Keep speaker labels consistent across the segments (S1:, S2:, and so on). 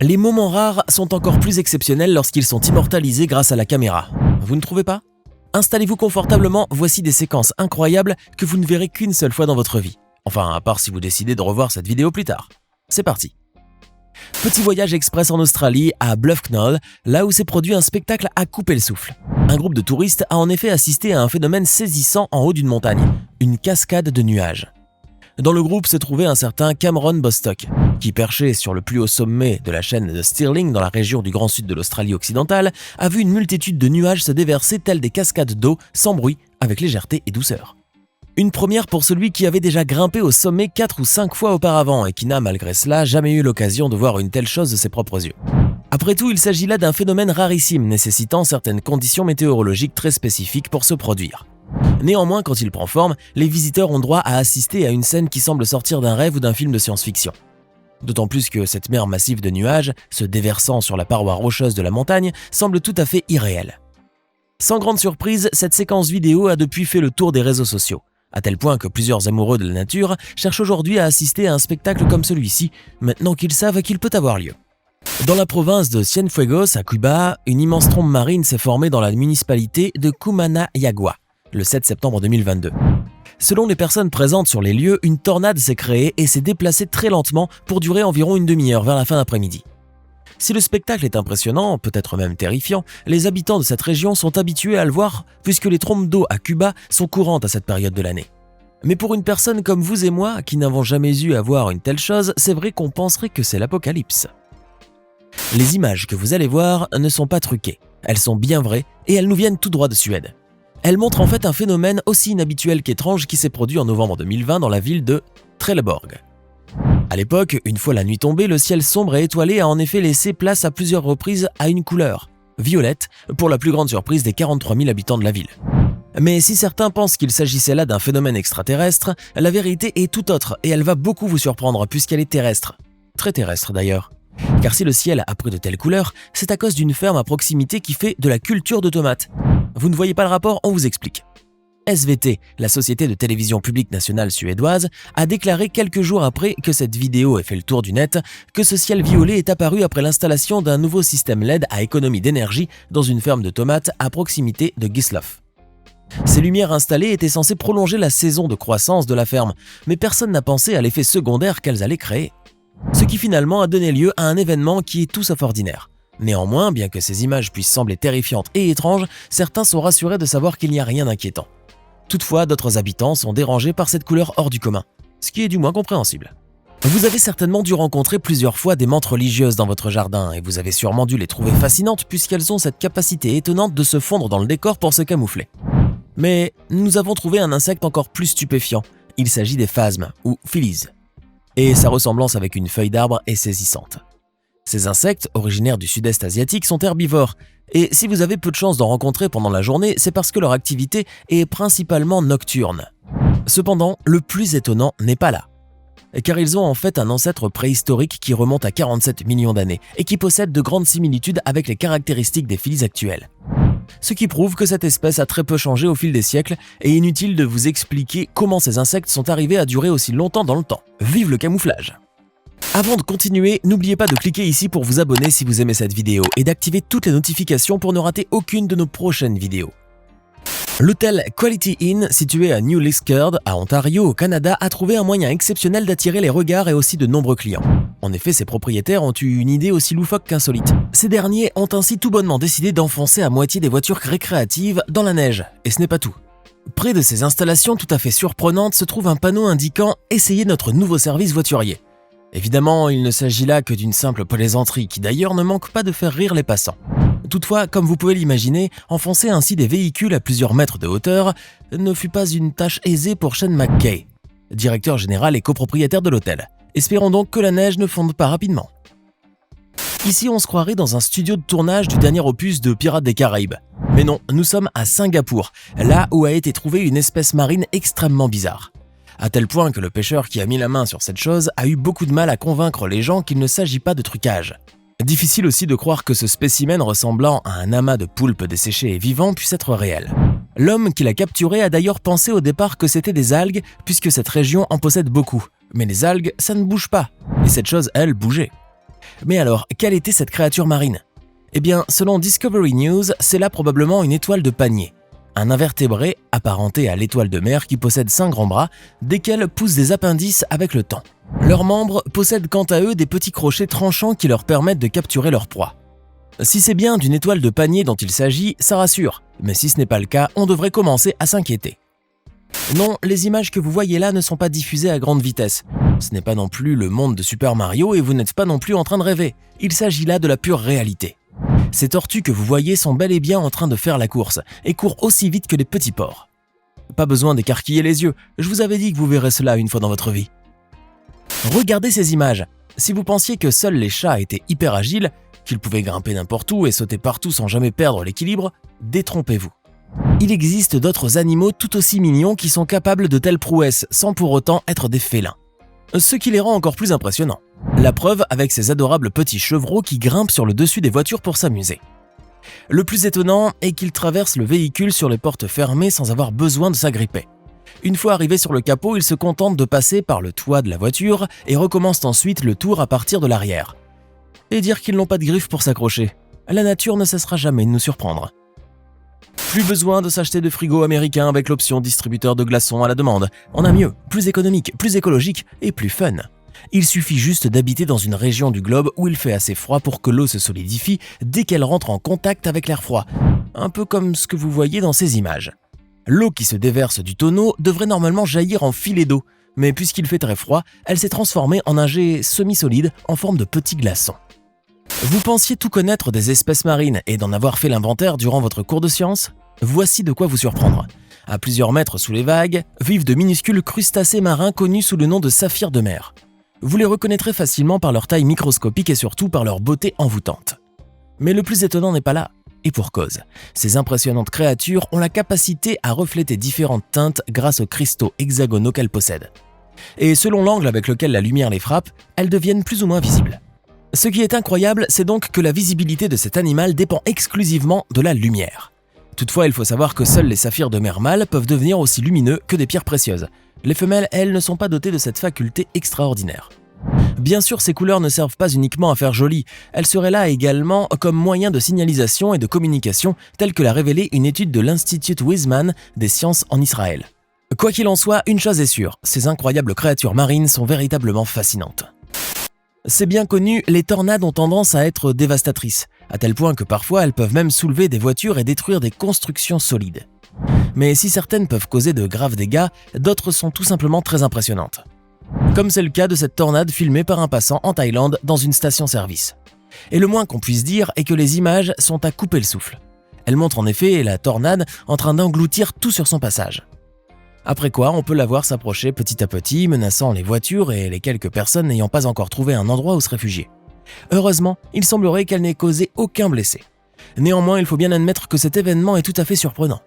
S1: Les moments rares sont encore plus exceptionnels lorsqu'ils sont immortalisés grâce à la caméra. Vous ne trouvez pas ? Installez-vous confortablement, voici des séquences incroyables que vous ne verrez qu'une seule fois dans votre vie. Enfin, à part si vous décidez de revoir cette vidéo plus tard. C'est parti. Petit voyage express en Australie, à Bluff Knoll, là où s'est produit un spectacle à couper le souffle. Un groupe de touristes a en effet assisté à un phénomène saisissant en haut d'une montagne, une cascade de nuages. Dans le groupe se trouvait un certain Cameron Bostock, qui, perché sur le plus haut sommet de la chaîne de Stirling dans la région du Grand Sud de l'Australie occidentale, a vu une multitude de nuages se déverser tels des cascades d'eau, sans bruit, avec légèreté et douceur. Une première pour celui qui avait déjà grimpé au sommet 4 ou 5 fois auparavant et qui n'a, malgré cela, jamais eu l'occasion de voir une telle chose de ses propres yeux. Après tout, il s'agit là d'un phénomène rarissime nécessitant certaines conditions météorologiques très spécifiques pour se produire. Néanmoins, quand il prend forme, les visiteurs ont droit à assister à une scène qui semble sortir d'un rêve ou d'un film de science-fiction. D'autant plus que cette mer massive de nuages, se déversant sur la paroi rocheuse de la montagne, semble tout à fait irréelle. Sans grande surprise, cette séquence vidéo a depuis fait le tour des réseaux sociaux, à tel point que plusieurs amoureux de la nature cherchent aujourd'hui à assister à un spectacle comme celui-ci, maintenant qu'ils savent qu'il peut avoir lieu. Dans la province de Cienfuegos, à Cuba, une immense trombe marine s'est formée dans la municipalité de Cumanayagua, le 7 septembre 2022. Selon les personnes présentes sur les lieux, une tornade s'est créée et s'est déplacée très lentement pour durer environ une demi-heure vers la fin d'après-midi. Si le spectacle est impressionnant, peut-être même terrifiant, les habitants de cette région sont habitués à le voir puisque les trombes d'eau à Cuba sont courantes à cette période de l'année. Mais pour une personne comme vous et moi, qui n'avons jamais eu à voir une telle chose, c'est vrai qu'on penserait que c'est l'apocalypse. Les images que vous allez voir ne sont pas truquées, elles sont bien vraies et elles nous viennent tout droit de Suède. Elles montrent en fait un phénomène aussi inhabituel qu'étrange qui s'est produit en novembre 2020 dans la ville de Trelleborg. À l'époque, une fois la nuit tombée, le ciel sombre et étoilé a en effet laissé place à plusieurs reprises à une couleur, violette, pour la plus grande surprise des 43 000 habitants de la ville. Mais si certains pensent qu'il s'agissait là d'un phénomène extraterrestre, la vérité est tout autre et elle va beaucoup vous surprendre puisqu'elle est terrestre. Très terrestre d'ailleurs. Car si le ciel a pris de telles couleurs, c'est à cause d'une ferme à proximité qui fait de la culture de tomates. Vous ne voyez pas le rapport, on vous explique. SVT, la société de télévision publique nationale suédoise, a déclaré quelques jours après que cette vidéo ait fait le tour du net que ce ciel violet est apparu après l'installation d'un nouveau système LED à économie d'énergie dans une ferme de tomates à proximité de Gislof. Ces lumières installées étaient censées prolonger la saison de croissance de la ferme, mais personne n'a pensé à l'effet secondaire qu'elles allaient créer. Ce qui finalement a donné lieu à un événement qui est tout sauf ordinaire. Néanmoins, bien que ces images puissent sembler terrifiantes et étranges, certains sont rassurés de savoir qu'il n'y a rien d'inquiétant. Toutefois, d'autres habitants sont dérangés par cette couleur hors du commun, ce qui est du moins compréhensible. Vous avez certainement dû rencontrer plusieurs fois des menthes religieuses dans votre jardin et vous avez sûrement dû les trouver fascinantes puisqu'elles ont cette capacité étonnante de se fondre dans le décor pour se camoufler. Mais nous avons trouvé un insecte encore plus stupéfiant, il s'agit des phasmes, ou phyllis. Et sa ressemblance avec une feuille d'arbre est saisissante. Ces insectes, originaires du sud-est asiatique, sont herbivores, et si vous avez peu de chance d'en rencontrer pendant la journée, c'est parce que leur activité est principalement nocturne. Cependant, le plus étonnant n'est pas là, car ils ont en fait un ancêtre préhistorique qui remonte à 47 millions d'années et qui possède de grandes similitudes avec les caractéristiques des phyllis actuelles. Ce qui prouve que cette espèce a très peu changé au fil des siècles et inutile de vous expliquer comment ces insectes sont arrivés à durer aussi longtemps dans le temps. Vive le camouflage! Avant de continuer, n'oubliez pas de cliquer ici pour vous abonner si vous aimez cette vidéo et d'activer toutes les notifications pour ne rater aucune de nos prochaines vidéos. L'hôtel Quality Inn, situé à New Liskeard, à Ontario, au Canada, a trouvé un moyen exceptionnel d'attirer les regards et aussi de nombreux clients. En effet, ses propriétaires ont eu une idée aussi loufoque qu'insolite. Ces derniers ont ainsi tout bonnement décidé d'enfoncer à moitié des voitures récréatives dans la neige. Et ce n'est pas tout. Près de ces installations tout à fait surprenantes se trouve un panneau indiquant « Essayez notre nouveau service voiturier ». Évidemment, il ne s'agit là que d'une simple plaisanterie qui d'ailleurs ne manque pas de faire rire les passants. Toutefois, comme vous pouvez l'imaginer, enfoncer ainsi des véhicules à plusieurs mètres de hauteur ne fut pas une tâche aisée pour Shane McKay, directeur général et copropriétaire de l'hôtel. Espérons donc que la neige ne fonde pas rapidement. Ici, on se croirait dans un studio de tournage du dernier opus de Pirates des Caraïbes. Mais non, nous sommes à Singapour, là où a été trouvée une espèce marine extrêmement bizarre. À tel point que le pêcheur qui a mis la main sur cette chose a eu beaucoup de mal à convaincre les gens qu'il ne s'agit pas de trucage. Difficile aussi de croire que ce spécimen ressemblant à un amas de poulpes desséchés et vivants puisse être réel. L'homme qui l'a capturé a d'ailleurs pensé au départ que c'était des algues puisque cette région en possède beaucoup. Mais les algues, ça ne bouge pas. Et cette chose, elle, bougeait. Mais alors, quelle était cette créature marine ? Eh bien, selon Discovery News, c'est là probablement une étoile de panier. Un invertébré apparenté à l'étoile de mer qui possède 5 grands bras, desquels poussent des appendices avec le temps. Leurs membres possèdent quant à eux des petits crochets tranchants qui leur permettent de capturer leur proie. Si c'est bien d'une étoile de panier dont il s'agit, ça rassure, mais si ce n'est pas le cas, on devrait commencer à s'inquiéter. Non, les images que vous voyez là ne sont pas diffusées à grande vitesse. Ce n'est pas non plus le monde de Super Mario et vous n'êtes pas non plus en train de rêver. Il s'agit là de la pure réalité. Ces tortues que vous voyez sont bel et bien en train de faire la course et courent aussi vite que les petits porcs. Pas besoin d'écarquiller les yeux, je vous avais dit que vous verrez cela une fois dans votre vie. Regardez ces images. Si vous pensiez que seuls les chats étaient hyper agiles, qu'ils pouvaient grimper n'importe où et sauter partout sans jamais perdre l'équilibre, détrompez-vous. Il existe d'autres animaux tout aussi mignons qui sont capables de telles prouesses sans pour autant être des félins. Ce qui les rend encore plus impressionnants. La preuve avec ces adorables petits chevreaux qui grimpent sur le dessus des voitures pour s'amuser. Le plus étonnant est qu'ils traversent le véhicule sur les portes fermées sans avoir besoin de s'agripper. Une fois arrivés sur le capot, ils se contentent de passer par le toit de la voiture et recommencent ensuite le tour à partir de l'arrière. Et dire qu'ils n'ont pas de griffes pour s'accrocher. La nature ne cessera jamais de nous surprendre. Plus besoin de s'acheter de frigo américain avec l'option distributeur de glaçons à la demande. On a mieux, plus économique, plus écologique et plus fun. Il suffit juste d'habiter dans une région du globe où il fait assez froid pour que l'eau se solidifie dès qu'elle rentre en contact avec l'air froid. Un peu comme ce que vous voyez dans ces images. L'eau qui se déverse du tonneau devrait normalement jaillir en filet d'eau, mais puisqu'il fait très froid, elle s'est transformée en un jet semi-solide en forme de petits glaçons. Vous pensiez tout connaître des espèces marines et d'en avoir fait l'inventaire durant votre cours de sciences ? Voici de quoi vous surprendre. À plusieurs mètres sous les vagues, vivent de minuscules crustacés marins connus sous le nom de saphirs de mer. Vous les reconnaîtrez facilement par leur taille microscopique et surtout par leur beauté envoûtante. Mais le plus étonnant n'est pas là, et pour cause. Ces impressionnantes créatures ont la capacité à refléter différentes teintes grâce aux cristaux hexagonaux qu'elles possèdent. Et selon l'angle avec lequel la lumière les frappe, elles deviennent plus ou moins visibles. Ce qui est incroyable, c'est donc que la visibilité de cet animal dépend exclusivement de la lumière. Toutefois, il faut savoir que seuls les saphirs de mer mâles peuvent devenir aussi lumineux que des pierres précieuses. Les femelles, elles, ne sont pas dotées de cette faculté extraordinaire. Bien sûr, ces couleurs ne servent pas uniquement à faire joli, elles seraient là également comme moyen de signalisation et de communication, tel que l'a révélé une étude de l'Institut Weizmann des sciences en Israël. Quoi qu'il en soit, une chose est sûre, ces incroyables créatures marines sont véritablement fascinantes. C'est bien connu, les tornades ont tendance à être dévastatrices, à tel point que parfois elles peuvent même soulever des voitures et détruire des constructions solides. Mais si certaines peuvent causer de graves dégâts, d'autres sont tout simplement très impressionnantes. Comme c'est le cas de cette tornade filmée par un passant en Thaïlande dans une station-service. Et le moins qu'on puisse dire est que les images sont à couper le souffle. Elles montrent en effet la tornade en train d'engloutir tout sur son passage. Après quoi, on peut la voir s'approcher petit à petit, menaçant les voitures et les quelques personnes n'ayant pas encore trouvé un endroit où se réfugier. Heureusement, il semblerait qu'elle n'ait causé aucun blessé. Néanmoins, il faut bien admettre que cet événement est tout à fait surprenant.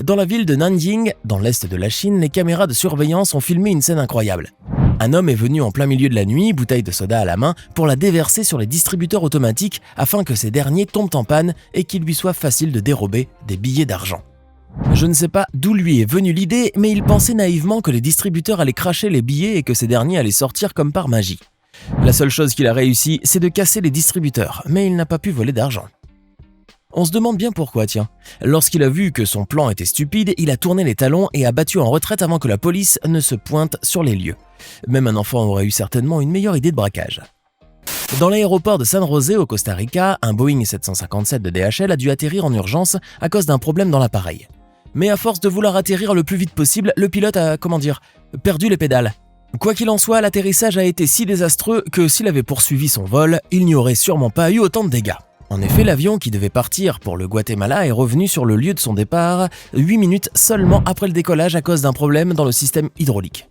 S1: Dans la ville de Nanjing, dans l'est de la Chine, les caméras de surveillance ont filmé une scène incroyable. Un homme est venu en plein milieu de la nuit, bouteille de soda à la main, pour la déverser sur les distributeurs automatiques afin que ces derniers tombent en panne et qu'il lui soit facile de dérober des billets d'argent. Je ne sais pas d'où lui est venue l'idée, mais il pensait naïvement que les distributeurs allaient cracher les billets et que ces derniers allaient sortir comme par magie. La seule chose qu'il a réussi, c'est de casser les distributeurs, mais il n'a pas pu voler d'argent. On se demande bien pourquoi, tiens. Lorsqu'il a vu que son plan était stupide, il a tourné les talons et a battu en retraite avant que la police ne se pointe sur les lieux. Même un enfant aurait eu certainement une meilleure idée de braquage. Dans l'aéroport de San José au Costa Rica, un Boeing 757 de DHL a dû atterrir en urgence à cause d'un problème dans l'appareil. Mais à force de vouloir atterrir le plus vite possible, le pilote a, perdu les pédales. Quoi qu'il en soit, l'atterrissage a été si désastreux que s'il avait poursuivi son vol, il n'y aurait sûrement pas eu autant de dégâts. En effet, l'avion qui devait partir pour le Guatemala est revenu sur le lieu de son départ 8 minutes seulement après le décollage à cause d'un problème dans le système hydraulique.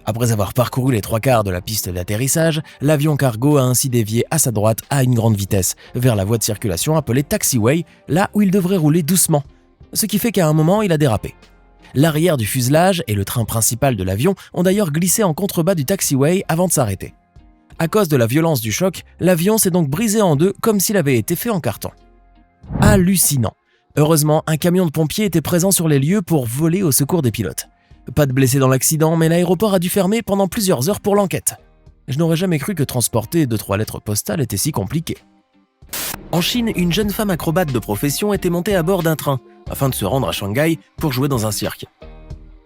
S1: Après avoir parcouru les 3/4 de la piste d'atterrissage, l'avion cargo a ainsi dévié à sa droite à une grande vitesse vers la voie de circulation appelée taxiway, là où il devrait rouler doucement, ce qui fait qu'à un moment il a dérapé. L'arrière du fuselage et le train principal de l'avion ont d'ailleurs glissé en contrebas du taxiway avant de s'arrêter. À cause de la violence du choc, l'avion s'est donc brisé en deux comme s'il avait été fait en carton. Hallucinant. Heureusement, un camion de pompiers était présent sur les lieux pour voler au secours des pilotes. Pas de blessés dans l'accident, mais l'aéroport a dû fermer pendant plusieurs heures pour l'enquête. Je n'aurais jamais cru que transporter 2-3 lettres postales était si compliqué. En Chine, une jeune femme acrobate de profession était montée à bord d'un train afin de se rendre à Shanghai pour jouer dans un cirque.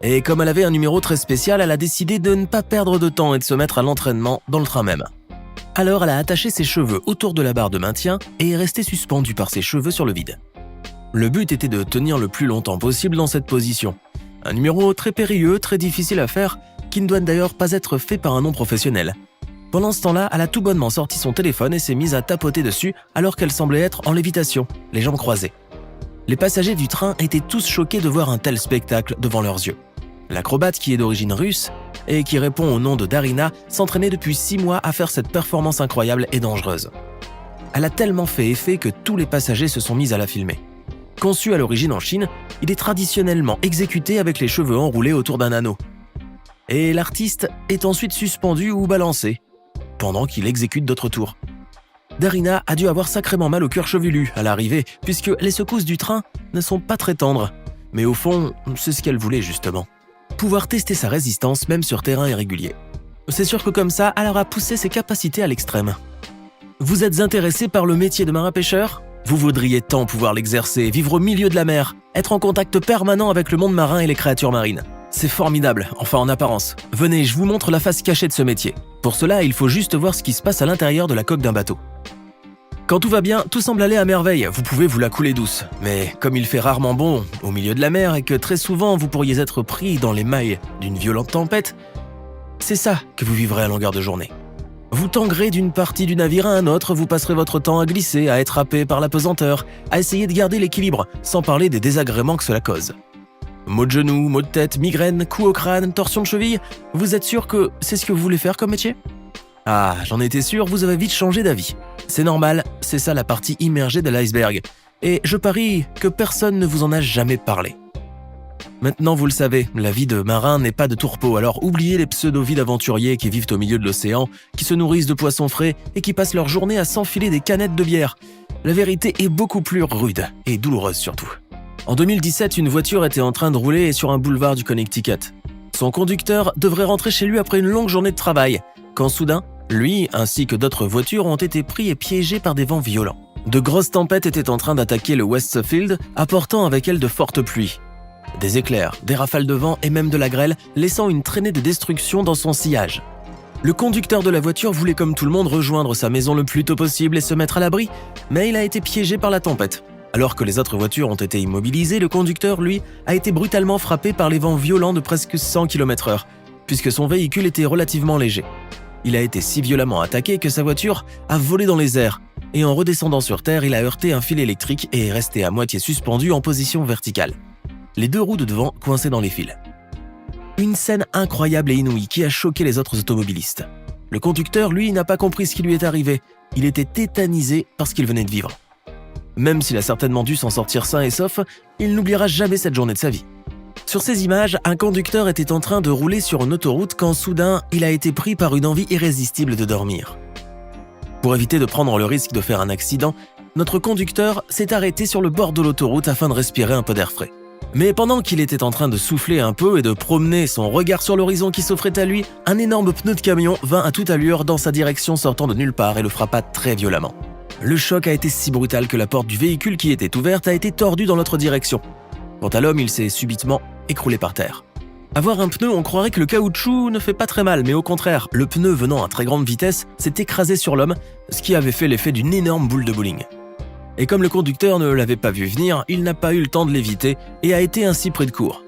S1: Et comme elle avait un numéro très spécial, elle a décidé de ne pas perdre de temps et de se mettre à l'entraînement dans le train même. Alors elle a attaché ses cheveux autour de la barre de maintien et est restée suspendue par ses cheveux sur le vide. Le but était de tenir le plus longtemps possible dans cette position. Un numéro très périlleux, très difficile à faire, qui ne doit d'ailleurs pas être fait par un non-professionnel. Pendant ce temps-là, elle a tout bonnement sorti son téléphone et s'est mise à tapoter dessus alors qu'elle semblait être en lévitation, les jambes croisées. Les passagers du train étaient tous choqués de voir un tel spectacle devant leurs yeux. L'acrobate, qui est d'origine russe et qui répond au nom de Darina, s'entraînait depuis 6 mois à faire cette performance incroyable et dangereuse. Elle a tellement fait effet que tous les passagers se sont mis à la filmer. Conçu à l'origine en Chine, il est traditionnellement exécuté avec les cheveux enroulés autour d'un anneau. Et l'artiste est ensuite suspendu ou balancé, pendant qu'il exécute d'autres tours. Darina a dû avoir sacrément mal au cuir chevelu à l'arrivée, puisque les secousses du train ne sont pas très tendres. Mais au fond, c'est ce qu'elle voulait justement. Pouvoir tester sa résistance même sur terrain irrégulier. C'est sûr que comme ça, elle aura poussé ses capacités à l'extrême. Vous êtes intéressé par le métier de marin-pêcheur ? Vous voudriez tant pouvoir l'exercer, vivre au milieu de la mer, être en contact permanent avec le monde marin et les créatures marines. C'est formidable, enfin en apparence. Venez, je vous montre la face cachée de ce métier. Pour cela, il faut juste voir ce qui se passe à l'intérieur de la coque d'un bateau. Quand tout va bien, tout semble aller à merveille, vous pouvez vous la couler douce. Mais comme il fait rarement bon au milieu de la mer et que très souvent vous pourriez être pris dans les mailles d'une violente tempête, c'est ça que vous vivrez à longueur de journée. Vous tanguerez d'une partie du navire à un autre, vous passerez votre temps à glisser, à être happé par la pesanteur, à essayer de garder l'équilibre, sans parler des désagréments que cela cause. Maux de genoux, maux de tête, migraines, coups au crâne, torsion de cheville, vous êtes sûr que c'est ce que vous voulez faire comme métier ? Ah, j'en étais sûr, vous avez vite changé d'avis. C'est normal, c'est ça la partie immergée de l'iceberg. Et je parie que personne ne vous en a jamais parlé. Maintenant, vous le savez, la vie de marin n'est pas de tourpeau, alors oubliez les pseudo-vies d'aventuriers qui vivent au milieu de l'océan, qui se nourrissent de poissons frais et qui passent leur journée à s'enfiler des canettes de bière. La vérité est beaucoup plus rude et douloureuse surtout. En 2017, une voiture était en train de rouler sur un boulevard du Connecticut. Son conducteur devrait rentrer chez lui après une longue journée de travail, quand soudain, lui ainsi que d'autres voitures ont été pris et piégés par des vents violents. De grosses tempêtes étaient en train d'attaquer le Westfield, apportant avec elles de fortes pluies. Des éclairs, des rafales de vent et même de la grêle, laissant une traînée de destruction dans son sillage. Le conducteur de la voiture voulait comme tout le monde rejoindre sa maison le plus tôt possible et se mettre à l'abri, mais il a été piégé par la tempête. Alors que les autres voitures ont été immobilisées, le conducteur, lui, a été brutalement frappé par les vents violents de presque 100 km/h, puisque son véhicule était relativement léger. Il a été si violemment attaqué que sa voiture a volé dans les airs, et en redescendant sur terre, il a heurté un fil électrique et est resté à moitié suspendu en position verticale. Les 2 roues de devant coincées dans les fils. Une scène incroyable et inouïe qui a choqué les autres automobilistes. Le conducteur, lui, n'a pas compris ce qui lui est arrivé. Il était tétanisé par ce qu'il venait de vivre. Même s'il a certainement dû s'en sortir sain et sauf, il n'oubliera jamais cette journée de sa vie. Sur ces images, un conducteur était en train de rouler sur une autoroute quand soudain, il a été pris par une envie irrésistible de dormir. Pour éviter de prendre le risque de faire un accident, notre conducteur s'est arrêté sur le bord de l'autoroute afin de respirer un peu d'air frais. Mais pendant qu'il était en train de souffler un peu et de promener son regard sur l'horizon qui s'offrait à lui, un énorme pneu de camion vint à toute allure dans sa direction sortant de nulle part et le frappa très violemment. Le choc a été si brutal que la porte du véhicule qui était ouverte a été tordue dans l'autre direction. Quant à l'homme, il s'est subitement écroulé par terre. Avoir un pneu, on croirait que le caoutchouc ne fait pas très mal, mais au contraire, le pneu venant à très grande vitesse s'est écrasé sur l'homme, ce qui avait fait l'effet d'une énorme boule de bowling. Et comme le conducteur ne l'avait pas vu venir, il n'a pas eu le temps de l'éviter et a été ainsi pris de court.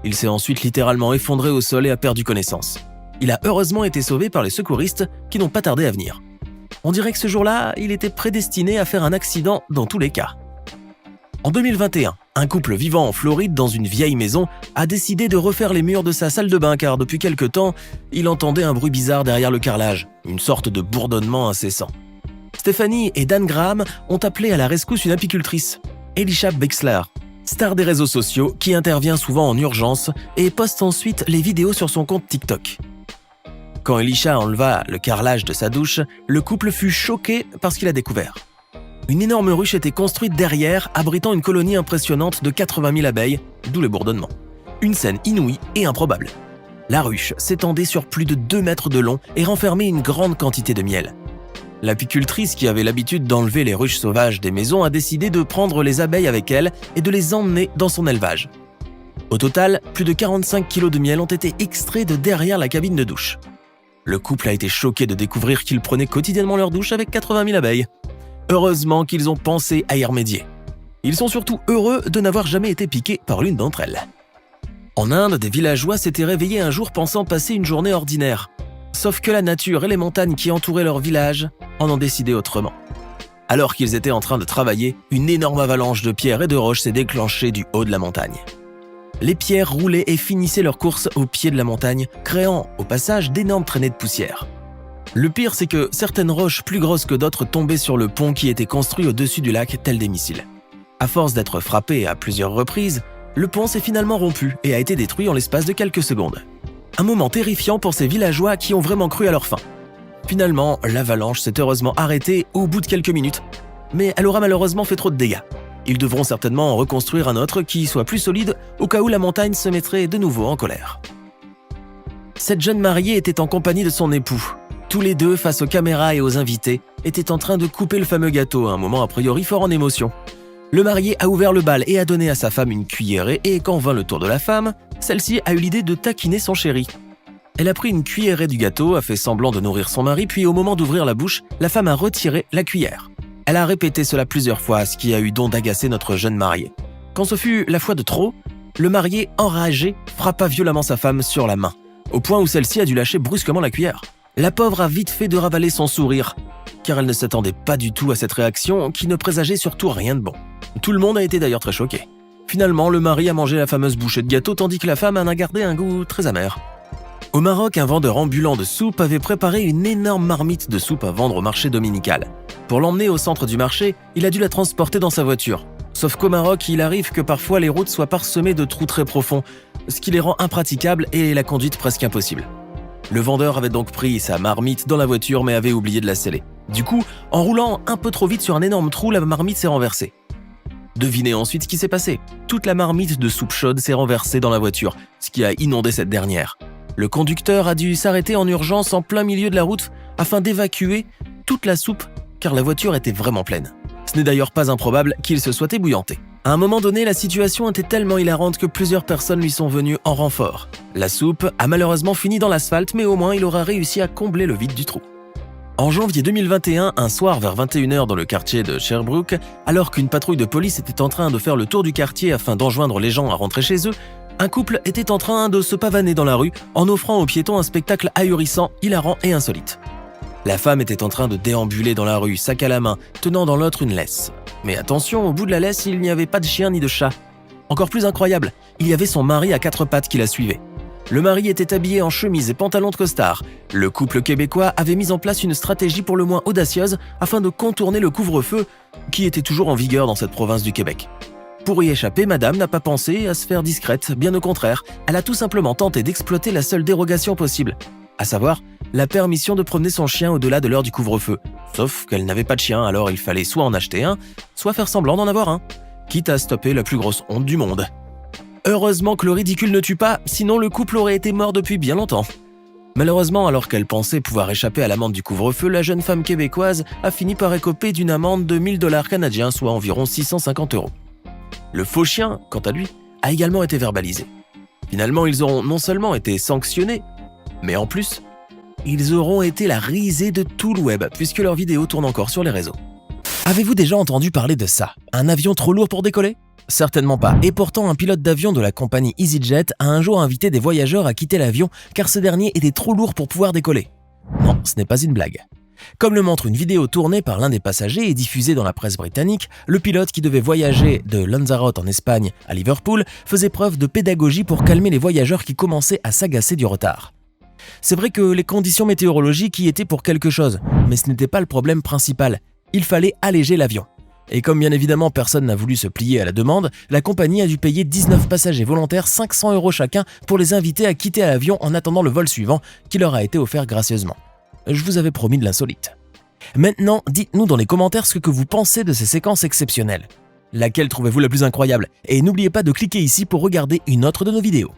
S1: Il s'est ensuite littéralement effondré au sol et a perdu connaissance. Il a heureusement été sauvé par les secouristes qui n'ont pas tardé à venir. On dirait que ce jour-là, il était prédestiné à faire un accident dans tous les cas. En 2021, un couple vivant en Floride dans une vieille maison a décidé de refaire les murs de sa salle de bain car depuis quelque temps, il entendait un bruit bizarre derrière le carrelage, une sorte de bourdonnement incessant. Stephanie et Dan Graham ont appelé à la rescousse une apicultrice, Elisha Bexler, star des réseaux sociaux qui intervient souvent en urgence et poste ensuite les vidéos sur son compte TikTok. Quand Elisha enleva le carrelage de sa douche, le couple fut choqué par ce qu'il a découvert. Une énorme ruche était construite derrière, abritant une colonie impressionnante de 80 000 abeilles, d'où le bourdonnement. Une scène inouïe et improbable. La ruche s'étendait sur plus de 2 mètres de long et renfermait une grande quantité de miel. L'apicultrice, qui avait l'habitude d'enlever les ruches sauvages des maisons, a décidé de prendre les abeilles avec elle et de les emmener dans son élevage. Au total, plus de 45 kilos de miel ont été extraits de derrière la cabine de douche. Le couple a été choqué de découvrir qu'ils prenaient quotidiennement leur douche avec 80 000 abeilles. Heureusement qu'ils ont pensé à y remédier. Ils sont surtout heureux de n'avoir jamais été piqués par l'une d'entre elles. En Inde, des villageois s'étaient réveillés un jour pensant passer une journée ordinaire. Sauf que la nature et les montagnes qui entouraient leur village en ont décidé autrement. Alors qu'ils étaient en train de travailler, une énorme avalanche de pierres et de roches s'est déclenchée du haut de la montagne. Les pierres roulaient et finissaient leur course au pied de la montagne, créant au passage d'énormes traînées de poussière. Le pire, c'est que certaines roches plus grosses que d'autres tombaient sur le pont qui était construit au-dessus du lac tel des missiles. À force d'être frappé à plusieurs reprises, le pont s'est finalement rompu et a été détruit en l'espace de quelques secondes. Un moment terrifiant pour ces villageois qui ont vraiment cru à leur fin. Finalement, l'avalanche s'est heureusement arrêtée au bout de quelques minutes, mais elle aura malheureusement fait trop de dégâts. Ils devront certainement en reconstruire un autre qui soit plus solide au cas où la montagne se mettrait de nouveau en colère. Cette jeune mariée était en compagnie de son époux. Tous les deux, face aux caméras et aux invités, étaient en train de couper le fameux gâteau, un moment a priori fort en émotion. Le marié a ouvert le bal et a donné à sa femme une cuillerée et quand vint le tour de la femme, celle-ci a eu l'idée de taquiner son chéri. Elle a pris une cuillerée du gâteau, a fait semblant de nourrir son mari, puis au moment d'ouvrir la bouche, la femme a retiré la cuillère. Elle a répété cela plusieurs fois, ce qui a eu don d'agacer notre jeune marié. Quand ce fut la fois de trop, le marié, enragé, frappa violemment sa femme sur la main, au point où celle-ci a dû lâcher brusquement la cuillère. La pauvre a vite fait de ravaler son sourire, car elle ne s'attendait pas du tout à cette réaction qui ne présageait surtout rien de bon. Tout le monde a été d'ailleurs très choqué. Finalement, le mari a mangé la fameuse bouchée de gâteau tandis que la femme en a gardé un goût très amer. Au Maroc, un vendeur ambulant de soupe avait préparé une énorme marmite de soupe à vendre au marché dominical. Pour l'emmener au centre du marché, il a dû la transporter dans sa voiture. Sauf qu'au Maroc, il arrive que parfois les routes soient parsemées de trous très profonds, ce qui les rend impraticables et la conduite presque impossible. Le vendeur avait donc pris sa marmite dans la voiture mais avait oublié de la sceller. Du coup, en roulant un peu trop vite sur un énorme trou, la marmite s'est renversée. Devinez ensuite ce qui s'est passé. Toute la marmite de soupe chaude s'est renversée dans la voiture, ce qui a inondé cette dernière. Le conducteur a dû s'arrêter en urgence en plein milieu de la route afin d'évacuer toute la soupe car la voiture était vraiment pleine. Ce n'est d'ailleurs pas improbable qu'il se soit ébouillanté. À un moment donné, la situation était tellement hilarante que plusieurs personnes lui sont venues en renfort. La soupe a malheureusement fini dans l'asphalte, mais au moins il aura réussi à combler le vide du trou. En janvier 2021, un soir vers 21h dans le quartier de Sherbrooke, alors qu'une patrouille de police était en train de faire le tour du quartier afin d'enjoindre les gens à rentrer chez eux, un couple était en train de se pavaner dans la rue en offrant aux piétons un spectacle ahurissant, hilarant et insolite. La femme était en train de déambuler dans la rue, sac à la main, tenant dans l'autre une laisse. Mais attention, au bout de la laisse, il n'y avait pas de chien ni de chat. Encore plus incroyable, il y avait son mari à 4 pattes qui la suivait. Le mari était habillé en chemise et pantalon de costard. Le couple québécois avait mis en place une stratégie pour le moins audacieuse afin de contourner le couvre-feu qui était toujours en vigueur dans cette province du Québec. Pour y échapper, madame n'a pas pensé à se faire discrète, bien au contraire. Elle a tout simplement tenté d'exploiter la seule dérogation possible, à savoir la permission de promener son chien au-delà de l'heure du couvre-feu. Sauf qu'elle n'avait pas de chien, alors il fallait soit en acheter un, soit faire semblant d'en avoir un, quitte à stopper la plus grosse honte du monde. Heureusement que le ridicule ne tue pas, sinon le couple aurait été mort depuis bien longtemps. Malheureusement, alors qu'elle pensait pouvoir échapper à l'amende du couvre-feu, la jeune femme québécoise a fini par écoper d'une amende de 1 000 $ canadiens, soit environ 650 €. Le faux chien, quant à lui, a également été verbalisé. Finalement, ils auront non seulement été sanctionnés, mais en plus, ils auront été la risée de tout le web, puisque leurs vidéos tournent encore sur les réseaux. Avez-vous déjà entendu parler de ça? Un avion trop lourd pour décoller? Certainement pas. Et pourtant, un pilote d'avion de la compagnie EasyJet a un jour invité des voyageurs à quitter l'avion car ce dernier était trop lourd pour pouvoir décoller. Non, ce n'est pas une blague. Comme le montre une vidéo tournée par l'un des passagers et diffusée dans la presse britannique, le pilote qui devait voyager de Lanzarote en Espagne à Liverpool faisait preuve de pédagogie pour calmer les voyageurs qui commençaient à s'agacer du retard. C'est vrai que les conditions météorologiques y étaient pour quelque chose, mais ce n'était pas le problème principal. Il fallait alléger l'avion. Et comme bien évidemment personne n'a voulu se plier à la demande, la compagnie a dû payer 19 passagers volontaires 500 € chacun pour les inviter à quitter l'avion en attendant le vol suivant qui leur a été offert gracieusement. Je vous avais promis de l'insolite. Maintenant, dites-nous dans les commentaires ce que vous pensez de ces séquences exceptionnelles. Laquelle trouvez-vous la plus incroyable? Et n'oubliez pas de cliquer ici pour regarder une autre de nos vidéos.